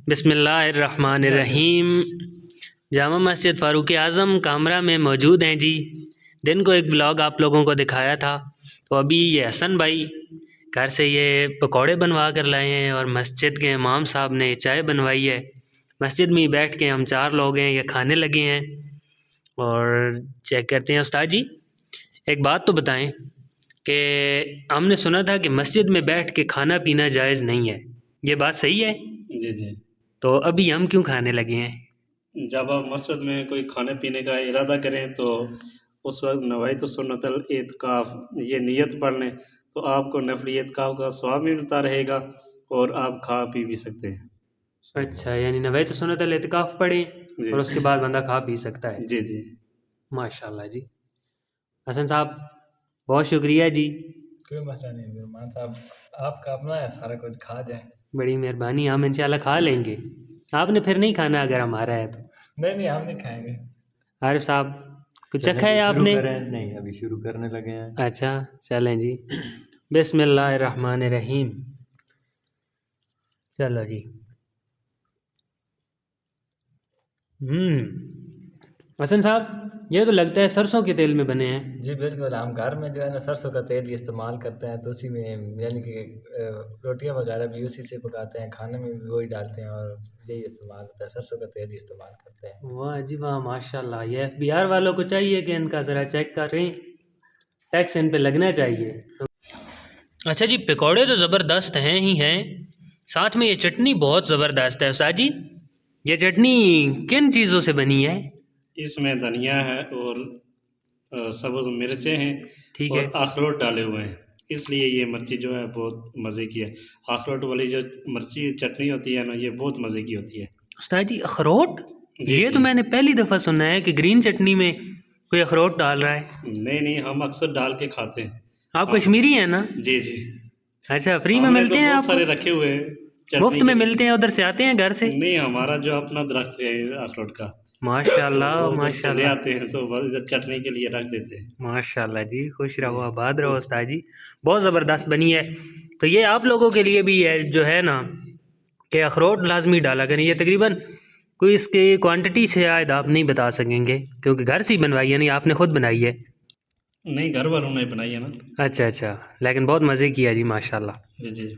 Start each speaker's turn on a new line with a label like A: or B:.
A: بسم اللہ الرحمن الرحیم۔ جامع مسجد فاروق اعظم کامرا میں موجود ہیں جی۔ دن کو ایک بلاگ آپ لوگوں کو دکھایا تھا، تو ابھی یہ حسن بھائی گھر سے یہ پکوڑے بنوا کر لائے ہیں اور مسجد کے امام صاحب نے چائے بنوائی ہے۔ مسجد میں ہی بیٹھ کے ہم 4 لوگ ہیں، یہ کھانے لگے ہیں اور چیک کرتے ہیں۔ استاد جی ایک بات تو بتائیں کہ ہم نے سنا تھا کہ مسجد میں بیٹھ کے کھانا پینا جائز نہیں ہے، یہ بات صحیح ہے؟
B: جی جی،
A: تو ابھی ہم کیوں کھانے لگے ہیں؟
B: جب آپ مسجد میں کوئی کھانے پینے کا ارادہ کریں تو اس وقت نوائت سنت الاعتکاف یہ نیت پڑھ لیں، تو آپ کو نفلی اعتکاف کا ثواب بھی ملتا رہے گا اور آپ کھا پی بھی سکتے ہیں۔
A: اچھا، یعنی نویت سنت الاعتکاف پڑھیں
B: جی
A: اور اس کے بعد بندہ کھا پی سکتا ہے۔
B: جی جی،
A: ماشاءاللہ جی۔ حسن صاحب بہت شکریہ جی،
C: کوئی مسئلہ نہیں رحمان صاحب، آپ کا اپنا ہے، سارا کچھ کھا جائیں۔
A: بڑی مہربانی، ہم انشاءاللہ کھا لیں گے۔ آپ نے پھر نہیں کھانا اگر ہمارا ہے تو؟
C: نہیں ہم نہیں کھائیں گے۔
A: عارف صاحب کچھ چکھا ہے آپ نے؟
D: نہیں، ابھی شروع کرنے لگے ہیں۔
A: اچھا چلیں جی، بسم اللہ الرحمن الرحیم۔ چلو جی۔ حسن صاحب یہ تو لگتا ہے سرسوں کے تیل میں بنے ہیں۔
C: جی بالکل، ہم گھر میں جو ہے نا سرسوں کا تیل ہی استعمال کرتے ہیں، تو اسی میں یعنی کہ روٹیاں وغیرہ بھی اسی سے پکاتے ہیں، کھانے میں بھی وہی ڈالتے ہیں اور یہی استعمال ہوتا ہے، سرسوں کا تیل ہی استعمال کرتے ہیں۔
A: واہ جی واہ، ماشاءاللہ۔ یہ FBR والوں کو چاہیے کہ ان کا ذرا چیک کریں، ٹیکس ان پہ لگنا چاہیے۔ اچھا جی، پکوڑے تو زبردست ہیں ہی ہیں، ساتھ میں یہ چٹنی بہت زبردست ہے۔ استاد جی یہ چٹنی کن چیزوں سے بنی ہے؟
B: اس میں دھنیا ہے اور سبز مرچیں ہیں
A: ٹھیک
B: اور
A: ہے۔
B: اخروٹ ڈالے ہوئے ہیں، اس لیے یہ مرچی جو ہے بہت مزے کی ہے۔ اخروٹ والی جو مرچی چٹنی ہوتی ہے نا، یہ بہت مزے کی ہوتی ہے۔
A: استاد جی اخروٹ؟
B: جی
A: یہ
B: جی،
A: تو میں نے پہلی دفعہ سنا ہے کہ گرین چٹنی میں کوئی اخروٹ ڈال رہا ہے۔
B: نہیں ہم اکثر ڈال کے کھاتے ہیں۔
A: آپ کشمیری ہیں نا؟
B: جی جی،
A: اچھا، فری میں
B: ہم نے
A: ملتے
B: تو
A: ہیں
B: بہت
A: آپ کو؟
B: سارے رکھے ہوئے ہیں چٹنی
A: مفت
B: کے
A: میں
B: لیے۔
A: ملتے ہیں ادھر سے آتے ہیں گھر سے؟
B: نہیں، ہمارا جو اپنا درخت ہے اخروٹ کا،
A: ماشاءاللہ
B: تو وہ ادھر سے لے
A: ماشاءاللہ
B: آتے ہیں تو بس ادھر چٹنی کے لیے رکھ دیتے ہیں۔
A: ماشاءاللہ جی، خوش رہو آباد رہو استاد جی، بہت زبردست بنی ہے۔ تو یہ آپ لوگوں کے لیے بھی ہے جو ہے نا کہ اخروٹ لازمی ڈالا کریں۔ یہ تقریباً کوئی اس کی کوانٹٹی سے شاید آپ نہیں بتا سکیں گے کیونکہ گھر سے ہی بنوائی ہے، نہیں آپ نے خود بنائی ہے؟
B: نہیں، گھر والوں نے بنائی ہے نا۔
A: اچھا، لیکن بہت مزے کی ہے جی ماشاءاللہ۔
B: جی جی۔